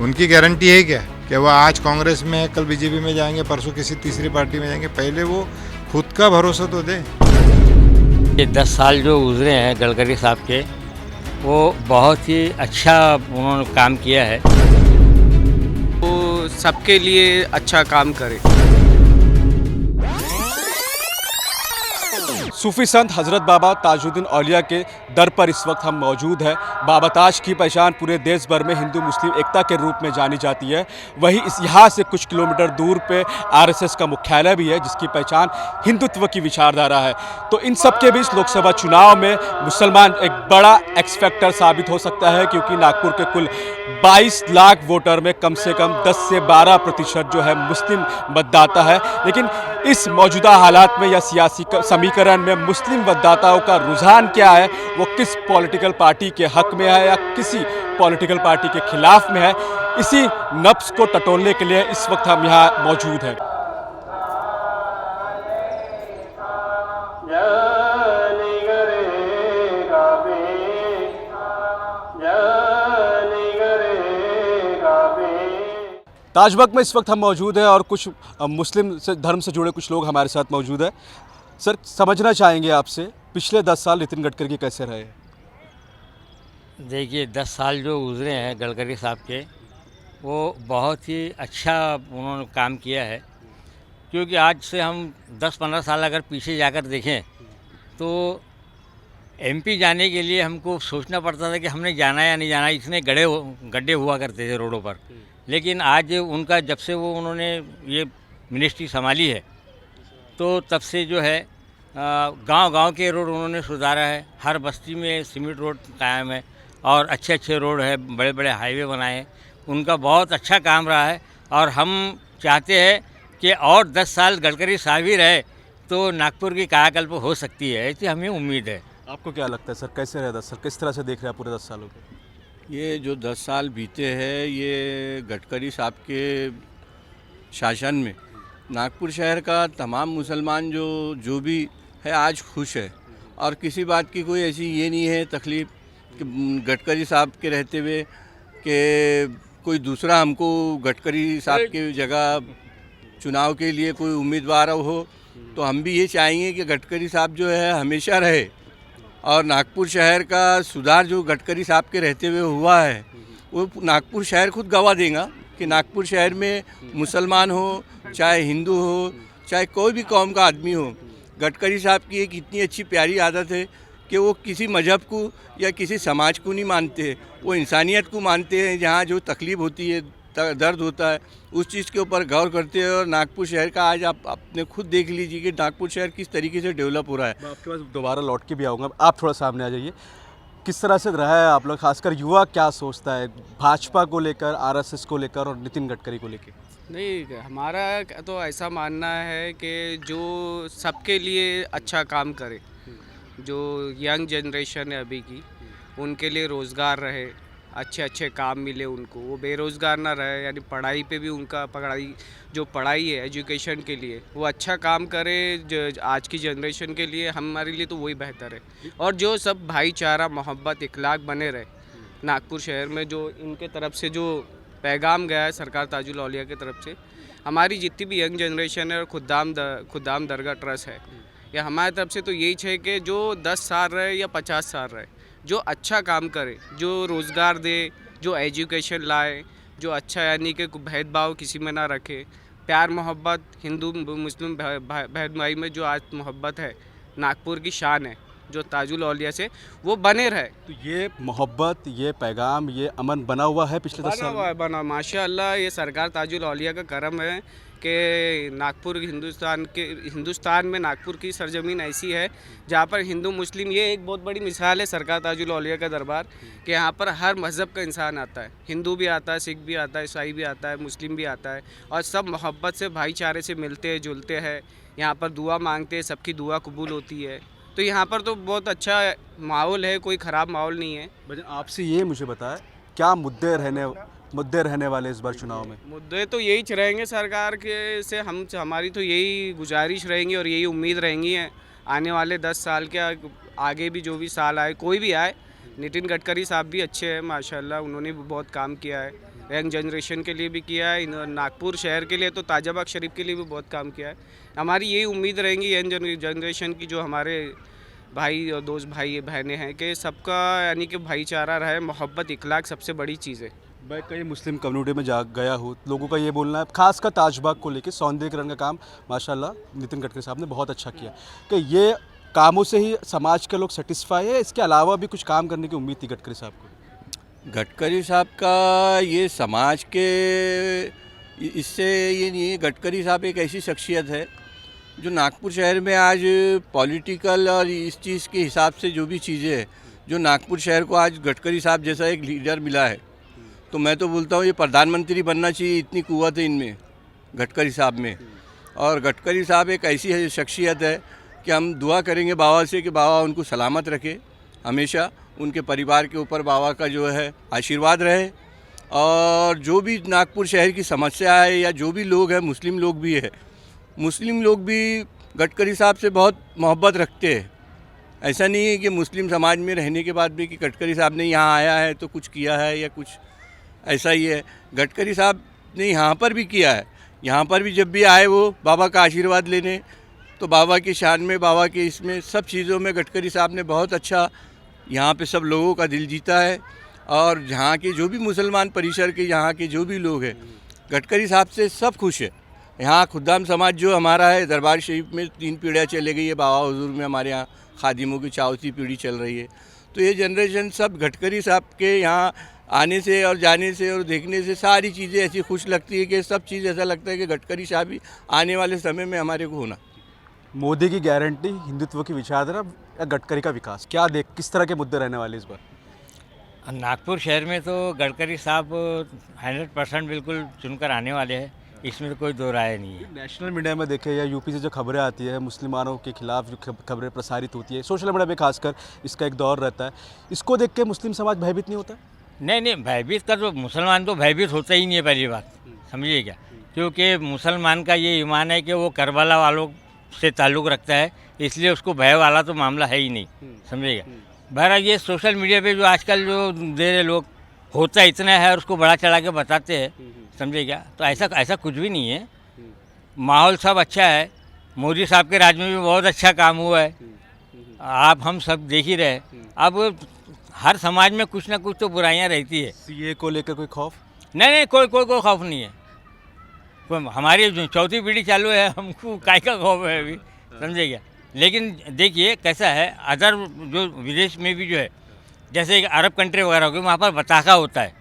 उनकी गारंटी है क्या कि वो आज कांग्रेस में है, कल बीजेपी में जाएंगे, परसों किसी तीसरी पार्टी में जाएंगे? पहले वो खुद का भरोसा तो दे। ये 10 साल जो गुजरे हैं गडकरी साहब के, वो बहुत ही अच्छा उन्होंने काम किया है। वो सबके लिए अच्छा काम करे। सूफी संत हज़रत बाबा ताजुद्दीन औलिया के दर पर इस वक्त हम मौजूद हैं। बाबा ताज की पहचान पूरे देश भर में हिंदू मुस्लिम एकता के रूप में जानी जाती है। वहीं यहाँ से कुछ किलोमीटर दूर पे आरएसएस का मुख्यालय भी है, जिसकी पहचान हिंदुत्व की विचारधारा है। तो इन सब के बीच लोकसभा चुनाव में मुसलमान एक बड़ा एक्स फैक्टर साबित हो सकता है, क्योंकि नागपुर के कुल 22 लाख वोटर में कम से कम 10 से 12% जो है मुस्लिम मतदाता है। लेकिन इस मौजूदा हालात में या सियासी समीकरण में मुस्लिम मतदाताओं का रुझान क्या है, वो किस पॉलिटिकल पार्टी के हक में है या किसी पॉलिटिकल पार्टी के खिलाफ में है, इसी नब्ज को टटोलने के लिए इस वक्त हम यहाँ मौजूद हैं। ताजबाग में इस वक्त हम मौजूद हैं और कुछ मुस्लिम धर्म से जुड़े कुछ लोग हमारे साथ मौजूद हैं। सर, समझना चाहेंगे आपसे, पिछले 10 साल नितिन गडकरी कैसे रहे? देखिए, 10 साल जो गुजरे हैं गडकरी साहब के, वो बहुत ही अच्छा उन्होंने काम किया है। क्योंकि आज से हम 10-15 साल अगर पीछे जाकर देखें तो एमपी जाने के लिए हमको सोचना पड़ता था कि हमने जाना है या नहीं जाना। इतने गड्ढे हुआ करते थे रोडों पर। लेकिन आज उनका जब से उन्होंने ये मिनिस्ट्री संभाली है, तो तब से जो है गांव-गांव के रोड उन्होंने सुधारा है। हर बस्ती में सीमेंट रोड कायम है और अच्छे रोड है, बड़े-बड़े हाईवे बनाए हैं। उनका बहुत अच्छा काम रहा है और हम चाहते हैं कि और 10 साल गडकरी साहब ही रहे तो नागपुर की कायाकल्प हो सकती है, ऐसी हमें उम्मीद है। आपको क्या लगता है सर, कैसे रहे 10 साल? किस तरह से देख रहे हैं पूरे 10 सालों को? ये जो 10 साल बीते हैं, ये गडकरी साहब के शासन में नागपुर शहर का तमाम मुसलमान जो भी है आज खुश है। और किसी बात की कोई ऐसी ये नहीं है तकलीफ़ कि गडकरी साहब के रहते हुए कि कोई दूसरा हमको गडकरी साहब की जगह चुनाव के लिए कोई उम्मीदवार हो। तो हम भी ये चाहेंगे कि गडकरी साहब जो है हमेशा रहे और नागपुर शहर का सुधार जो गडकरी साहब के रहते हुए हुआ है, वो नागपुर शहर खुद गवाह देगा कि नागपुर शहर में मुसलमान हो, चाहे हिंदू हो, चाहे कोई भी कौम का आदमी हो, गडकरी साहब की एक इतनी अच्छी प्यारी आदत है कि वो किसी मज़हब को या किसी समाज को नहीं मानते, वो इंसानियत को मानते हैं। जहाँ जो तकलीफ़ होती है, दर्द होता है, उस चीज़ के ऊपर गौर करते हैं। और नागपुर शहर का आज आप अपने खुद देख लीजिए कि नागपुर शहर किस तरीके से डेवलप हो रहा है। मैं आपके पास दोबारा लौट के भी आऊँगा, आप थोड़ा सामने आ जाइए। किस तरह से रहा है आप लोग, खासकर युवा क्या सोचता है भाजपा को लेकर, आरएसएस को लेकर और नितिन गडकरी को लेकर? नहीं, हमारा तो ऐसा मानना है कि जो सबके लिए अच्छा काम करे, जो यंग जनरेशन है अभी की, उनके लिए रोज़गार रहे, अच्छे काम मिले उनको, वो बेरोज़गार ना रहे। यानी पढ़ाई पे भी उनका जो पढ़ाई है एजुकेशन के लिए, वो अच्छा काम करे। आज की जनरेशन के लिए, हमारे लिए तो वही बेहतर है। और जो सब भाईचारा, मोहब्बत, इखलाक बने रहे नागपुर शहर में, जो इनके तरफ से जो पैगाम गया है सरकार ताजुल औलिया की तरफ से, हमारी जितनी भी यंग जनरेशन है और खुदाम दरगाह ट्रस्ट है, या हमारी तरफ से तो यही है कि जो 10 साल रहे या 50 साल रहे, जो अच्छा काम करे, जो रोज़गार दे, जो एजुकेशन लाए, जो अच्छा, यानी कि भेदभाव किसी में ना रखे, प्यार मोहब्बत, हिंदू मुस्लिम बहन भाई में जो आज मोहब्बत है, नागपुर की शान है, जो ताजुल औलिया से वो बने रहे। तो ये मोहब्बत, ये पैगाम, ये अमन बना हुआ है पिछले 10 साल में? बना माशाअल्लाह। ये सरकार ताजुल औलिया का करम है कि नागपुर हिंदुस्तान में नागपुर की सरजमीन ऐसी है जहाँ पर हिंदू मुस्लिम, ये एक बहुत बड़ी मिसाल है सरकार ताजुल औलिया का दरबार, कि यहाँ पर हर मज़हब का इंसान आता है। हिंदू भी आता है, सिख भी आता है, ईसाई भी आता है, मुस्लिम भी आता है, और सब मोहब्बत से, भाईचारे से मिलते हैं, जुलते हैं। यहाँ पर दुआ मांगते हैं, सबकी दुआ कबूल होती है। तो यहाँ पर तो बहुत अच्छा माहौल है, कोई ख़राब माहौल नहीं है। भाईजान, आपसे ये मुझे बताएं, क्या मुद्दे रहने वाले इस बार चुनाव में? मुद्दे तो यही रहेंगे सरकार के से, हमारी तो यही गुजारिश रहेंगी और यही उम्मीद रहेंगी है आने वाले 10 साल के आगे भी, जो भी साल आए, कोई भी आए। नितिन गडकरी साहब भी अच्छे हैं माशाल्लाह, उन्होंने भी बहुत काम किया है। यंग जनरेशन के लिए भी किया है, नागपुर शहर के लिए तो ताजाबाग शरीफ के लिए भी बहुत काम किया है। हमारी यही उम्मीद रहेंगी यंग जनरेशन की, जो हमारे भाई और दोस्त भाई बहनें हैं, कि सबका यानी कि भाईचारा रहे, मोहब्बत इखलाक सबसे बड़ी चीज़ है। मैं कई मुस्लिम कम्युनिटी में जा गया हूँ, लोगों का ये बोलना है, खासकर ताजबाग को लेकर सौंदर्यीकरण का काम माशाल्लाह नितिन गडकरी साहब ने बहुत अच्छा किया, कि ये कामों से ही समाज के लोग सेटिस्फाई है, इसके अलावा भी कुछ काम करने की उम्मीद थी गडकरी साहब को? गडकरी साहब का ये समाज के इससे ये नहीं है। गडकरी साहब एक ऐसी शख्सियत है जो नागपुर शहर में आज पॉलिटिकल और इस चीज़ के हिसाब से जो भी चीज़ें हैं, जो नागपुर शहर को आज गडकरी साहब जैसा एक लीडर मिला है, तो मैं तो बोलता हूँ ये प्रधानमंत्री बनना चाहिए, इतनी कुव्वत है इनमें, गडकरी साहब में। और गडकरी साहब एक ऐसी शख्सियत है कि हम दुआ करेंगे बाबा से कि बाबा उनको सलामत रखे, हमेशा उनके परिवार के ऊपर बाबा का जो है आशीर्वाद रहे। और जो भी नागपुर शहर की समस्या है या जो भी लोग हैं, मुस्लिम लोग भी है, मुस्लिम लोग भी गडकरी साहब से बहुत मोहब्बत रखते हैं। ऐसा नहीं है कि मुस्लिम समाज में रहने के बाद भी कि गडकरी साहब ने यहाँ आया है तो कुछ किया है या कुछ ऐसा ही है। गडकरी साहब ने यहाँ पर भी किया है, यहाँ पर भी जब भी आए वो बाबा का आशीर्वाद लेने, तो बाबा की शान में, बाबा के इसमें सब चीज़ों में गडकरी साहब ने बहुत अच्छा यहाँ पे सब लोगों का दिल जीता है। और यहाँ के जो भी मुसलमान परिसर के यहाँ के जो भी लोग हैं, गडकरी साहब से सब खुश है। यहाँ खुद्दाम समाज जो हमारा है, दरबार शरीफ में 3 पीढ़ियाँ चले गई है, बाबा हुजूर में हमारे यहाँ खादिमों की 4वीं पीढ़ी चल रही है। तो ये जनरेशन सब गडकरी साहब के यहाँ आने से और जाने से और देखने से सारी चीज़ें ऐसी खुश लगती है कि सब चीज़ ऐसा लगता है कि गडकरी साहब ही आने वाले समय में हमारे को होना। मोदी की गारंटी, हिंदुत्व की विचारधारा या गडकरी का विकास, क्या किस तरह के मुद्दे रहने वाले इस बार? नागपुर शहर में तो गडकरी साहब 100% बिल्कुल चुनकर आने वाले हैं, इसमें तो कोई दो राय नहीं है। नेशनल मीडिया में देखें या यूपी से जो खबरें आती है, मुसलमानों के खिलाफ जो खबरें प्रसारित होती है, सोशल मीडिया में खासकर इसका एक दौर रहता है, इसको देख के मुस्लिम समाज भयभीत नहीं होता? नहीं, भयभीत का तो मुसलमान तो भयभीत होता ही नहीं है, पहली बात समझिए क्या। क्योंकि मुसलमान का ये ईमान है कि वो करबला वालों से ताल्लुक़ रखता है, इसलिए उसको भय वाला तो मामला है ही नहीं, समझिएगा। बहरहाल ये सोशल मीडिया पे जो आजकल जो दे रहे लोग, होता इतना है और उसको बड़ा चढ़ा के बताते हैं, समझे क्या। तो ऐसा कुछ भी नहीं है, माहौल सब अच्छा है। मोदी साहब के राज में भी बहुत अच्छा काम हुआ है, आप हम सब देख ही रहे। अब हर समाज में कुछ ना कुछ तो बुराइयां रहती है। सीए को लेकर कोई खौफ? नहीं, कोई खौफ नहीं है। हमारी जो 4वीं पीढ़ी चालू है, हमको काय का खौफ है अभी, समझे क्या। लेकिन देखिए कैसा है, अदर जो विदेश में भी जो है, जैसे अरब कंट्री वगैरह हो गई, वहाँ पर बताखा होता है।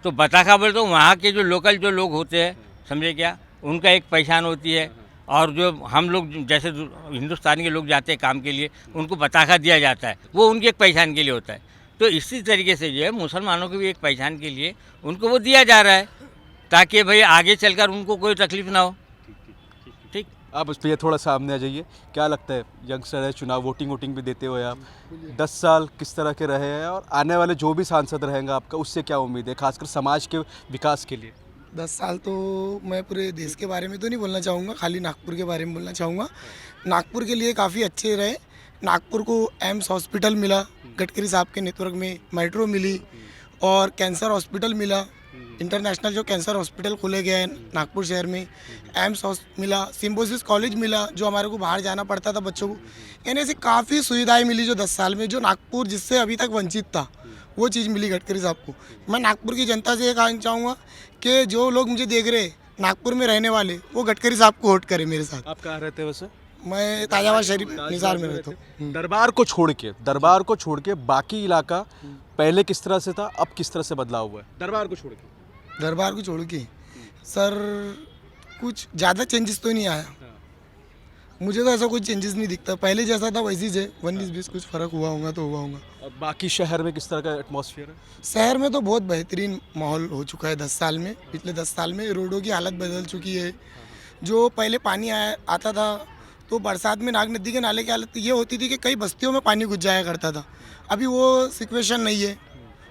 तो बताखा बोले तो वहाँ के जो लोकल जो लोग होते हैं, समझे क्या, उनका एक पहचान होती है। और जो हम लोग जैसे हिंदुस्तान के लोग जाते हैं काम के लिए, उनको बताखा दिया जाता है, वो उनकी एक पहचान के लिए होता है। तो इसी तरीके से जो है मुसलमानों की भी एक पहचान के लिए उनको वो दिया जा रहा है, ताकि भाई आगे चलकर उनको कोई तकलीफ ना हो। ठीक, आप उस पर थोड़ा सामने आ जाइए, क्या लगता है, यंगस्टर है, चुनाव वोटिंग भी देते हुए आप 10 साल किस तरह के रहे हैं, और आने वाले जो भी सांसद रहेंगे आपका, उससे क्या उम्मीद है, खासकर समाज के विकास के लिए? 10 साल तो मैं पूरे देश के बारे में तो नहीं बोलना चाहूँगा, खाली नागपुर के बारे में बोलना चाहूँगा। नागपुर के लिए काफ़ी अच्छे रहे। नागपुर को एम्स हॉस्पिटल मिला, गडकरी साहब के नेतृत्व में मेट्रो मिली, और कैंसर हॉस्पिटल मिला, इंटरनेशनल जो कैंसर हॉस्पिटल खोले गए हैं नागपुर शहर में, एम्स मिला, सिम्बोसिस कॉलेज मिला जो हमारे को बाहर जाना पड़ता था बच्चों को। यानी ऐसी काफ़ी सुविधाएं मिली जो 10 साल में, जो नागपुर जिससे अभी तक वंचित था, वो चीज़ मिली गडकरी साहब को। मैं नागपुर की जनता से ये कहना चाहूँगा कि जो लोग मुझे देख रहे नागपुर में रहने वाले, वो गडकरी साहब को वोट करें मेरे साथ। आप कहाँ रहते हैं वैसे? मैं ताजाबाद शरीफ निसार में रहता हूँ। दरबार को छोड़ के बाकी इलाका पहले किस तरह से था, अब किस तरह से बदलाव हुआ है? दरबार को छोड़ के सर कुछ ज़्यादा चेंजेस तो नहीं आया, मुझे तो ऐसा कोई चेंजेस नहीं दिखता, पहले जैसा था वैसी है। 19-20 कुछ फ़र्क हुआ होगा तो हुआ होगा। और बाकी शहर में किस तरह का एटमॉस्फेयर है? शहर में तो बहुत बेहतरीन माहौल हो चुका है 10 साल में। पिछले 10 साल में रोडों की हालत बदल चुकी है। जो पहले पानी आता था तो बरसात में नाग नदी के नाले की हालत ये होती थी कि कई बस्तियों में पानी घुस जाया करता था, अभी वो सिचुएशन नहीं है।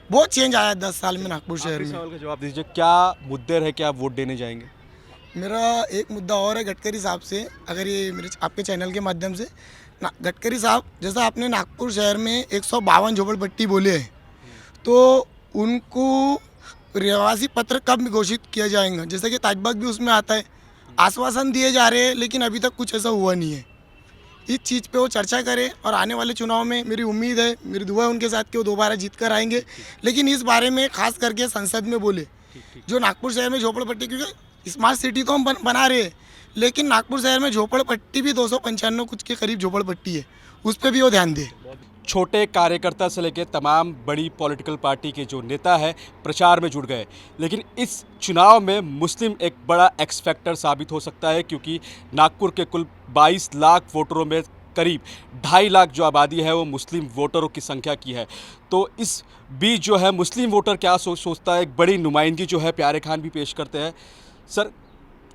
बहुत चेंज आया है 10 साल में नागपुर शहर में। सवाल का जवाब दीजिए, क्या मुद्दे रहे कि आप वोट देने जाएंगे? मेरा एक मुद्दा और है गडकरी साहब से, अगर ये मेरे आपके चैनल के माध्यम से, गडकरी साहब जैसा आपने नागपुर शहर में 152 झोपड़पट्टी बोले हैं, तो उनको प्रवासी पत्र कब घोषित किया जाएगा, जैसे कि ताजबाग भी उसमें आता है। आश्वासन दिए जा रहे हैं लेकिन अभी तक कुछ ऐसा हुआ नहीं है। इस चीज़ पे वो चर्चा करें और आने वाले चुनाव में मेरी उम्मीद है, मेरी दुआ है उनके साथ कि वो दोबारा जीत कर आएंगे। लेकिन इस बारे में खास करके संसद में बोले, जो नागपुर शहर में झोपड़पट्टी, क्योंकि स्मार्ट सिटी तो हम बना रहे हैं लेकिन नागपुर शहर में झोपड़पट्टी भी 295 कुछ के करीब झोपड़पट्टी है, उस पर भी वो ध्यान दे। छोटे कार्यकर्ता से लेकर तमाम बड़ी पॉलिटिकल पार्टी के जो नेता है प्रचार में जुड़ गए, लेकिन इस चुनाव में मुस्लिम एक बड़ा एक्स फैक्टर साबित हो सकता है, क्योंकि नागपुर के कुल 22 लाख वोटरों में करीब 2.5 लाख जो आबादी है वो मुस्लिम वोटरों की संख्या की है। तो इस बीच जो है मुस्लिम वोटर क्या सोचता है, एक बड़ी नुमाइंदगी जो है प्यारे खान भी पेश करते हैं। सर,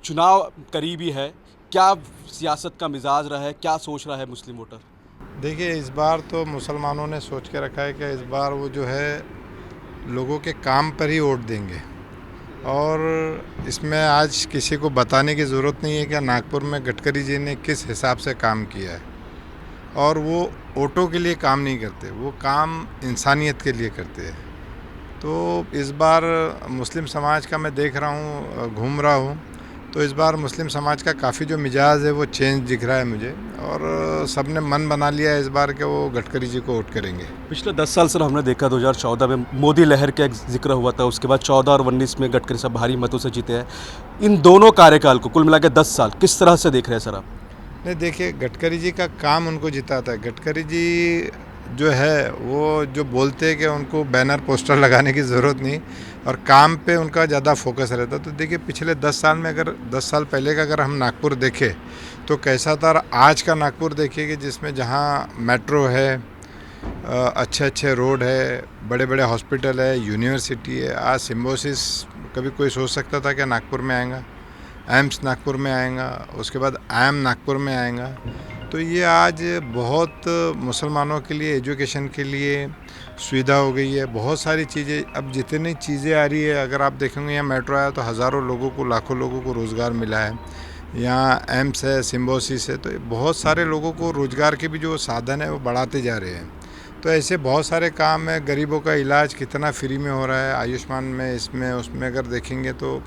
चुनाव करीबी है, क्या सियासत का मिजाज रहा है, क्या सोच रहा है मुस्लिम वोटर? देखिए, इस बार तो मुसलमानों ने सोच के रखा है कि इस बार वो जो है लोगों के काम पर ही वोट देंगे, और इसमें आज किसी को बताने की ज़रूरत नहीं है कि नागपुर में गडकरी जी ने किस हिसाब से काम किया है। और वो वोटों के लिए काम नहीं करते, वो काम इंसानियत के लिए करते हैं। तो इस बार मुस्लिम समाज का मैं देख रहा हूँ, घूम रहा हूँ, तो इस बार मुस्लिम समाज का काफ़ी जो मिजाज है वो चेंज दिख रहा है मुझे, और सब ने मन बना लिया है इस बार के वो गडकरी जी को वोट करेंगे। पिछले 10 साल सर हमने देखा 2014 में मोदी लहर का एक जिक्र हुआ था, उसके बाद 14 और 19 में गडकरी साहब भारी मतों से जीते हैं। इन दोनों कार्यकाल को कुल मिलाकर 10 साल किस तरह से देख रहे हैं सर आप? नहीं, देखिए, गडकरी जी का काम उनको जिताता है। गडकरी जी जो है वो जो बोलते हैं कि उनको बैनर पोस्टर लगाने की ज़रूरत नहीं, और काम पे उनका ज़्यादा फोकस रहता। तो देखिए, पिछले 10 साल में अगर 10 साल पहले का अगर हम नागपुर देखें तो कैसा था, और आज का नागपुर देखिए कि जिसमें जहाँ मेट्रो है, अच्छे अच्छे रोड है, बड़े बड़े हॉस्पिटल है, यूनिवर्सिटी है। आज सिम्बोसिस कभी कोई सोच सकता था कि नागपुर में आएगा, एम्स नागपुर में आएगा, उसके बाद आईएम नागपुर में आएगा। तो ये आज बहुत मुसलमानों के लिए एजुकेशन के लिए सुविधा हो गई है, बहुत सारी चीज़ें। अब जितनी चीज़ें आ रही है, अगर आप देखेंगे यहाँ मेट्रो आया तो हज़ारों लोगों को, लाखों लोगों को रोज़गार मिला है। यहाँ एम्स है, सिम्बोसिस है, तो बहुत सारे लोगों को रोज़गार के भी जो साधन है वो बढ़ाते जा रहे हैं। तो ऐसे बहुत सारे काम है। गरीबों का इलाज कितना फ्री में हो रहा है, आयुष्मान में, इसमें उसमें अगर देखेंगे तो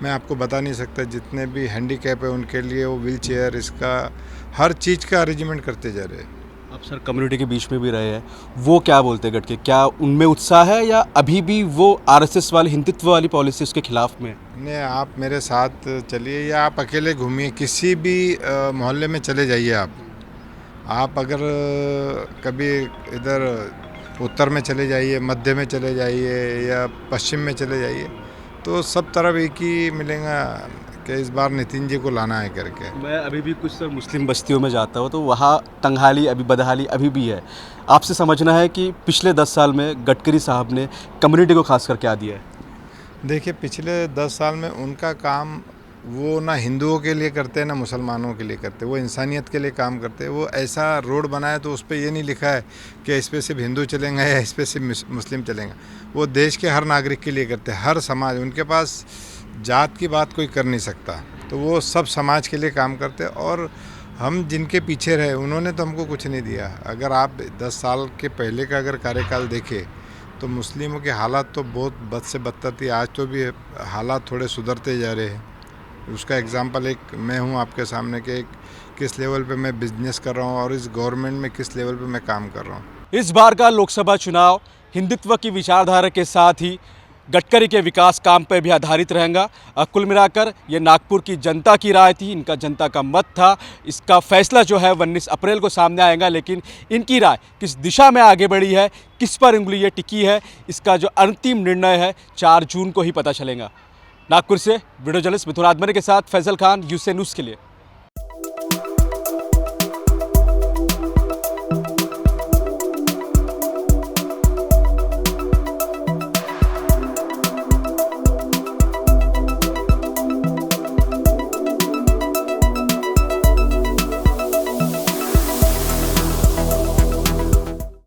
मैं आपको बता नहीं सकता। जितने भी हैंडीकैप है उनके लिए वो व्हील चेयर, इसका हर चीज़ का अरेंजमेंट करते जा रहे हैं। आप सर कम्युनिटी के बीच में भी रहे हैं, वो क्या बोलते हैं गडकरी? क्या उनमें उत्साह है या अभी भी वो आरएसएस वाली हिंदुत्व वाली पॉलिसी उसके खिलाफ में? नहीं, आप मेरे साथ चलिए या आप अकेले घूमिए, किसी भी मोहल्ले में चले जाइए। आप अगर कभी इधर उत्तर में चले जाइए, मध्य में चले जाइए या पश्चिम में चले जाइए, तो सब तरफ एक ही मिलेगा कि इस बार नितिन जी को लाना है करके। मैं अभी भी कुछ सर मुस्लिम बस्तियों में जाता हूँ तो वहाँ तंगहाली, अभी बदहाली अभी भी है। आपसे समझना है कि पिछले 10 साल में गडकरी साहब ने कम्युनिटी को खासकर क्या दिया है? देखिए, पिछले 10 साल में उनका काम वो ना हिंदुओं के लिए करते हैं ना मुसलमानों के लिए करते, वो इंसानियत के लिए काम करते हैं। वो ऐसा रोड बनाया तो उस पर ये नहीं लिखा है कि इस पर सिर्फ हिंदू चलेंगे या इस पर सिर्फ मुस्लिम चलेंगे। वो देश के हर नागरिक के लिए करते हैं, हर समाज। उनके पास जात की बात कोई कर नहीं सकता, तो वो सब समाज के लिए काम करते हैं। और हम जिनके पीछे रहे उन्होंने तो हमको कुछ नहीं दिया। अगर आप 10 साल के पहले का अगर कार्यकाल देखें तो मुस्लिमों के हालात तो बहुत बद से बदतर थी। आज तो भी हालात थोड़े सुधरते जा रहे हैं। उसका एग्जांपल एक मैं हूं आपके सामने कि किस लेवल पे मैं बिजनेस कर रहा हूं और इस गवर्नमेंट में किस लेवल पे मैं काम कर रहा हूं। इस बार का लोकसभा चुनाव हिंदुत्व की विचारधारा के साथ ही गडकरी के विकास काम पर भी आधारित रहेगा। कुल मिलाकर ये नागपुर की जनता की राय थी, इनका जनता का मत था। इसका फैसला जो है 19 अप्रैल को सामने आएगा, लेकिन इनकी राय किस दिशा में आगे बढ़ी है, किस पर उंगली ये टिकी है, इसका जो अंतिम निर्णय है 4 जून को ही पता चलेगा। नागपुर से वीडियो जर्नलिस्ट मिथुन आदमरे के साथ फैजल खान, यूसे न्यूज़ के लिए।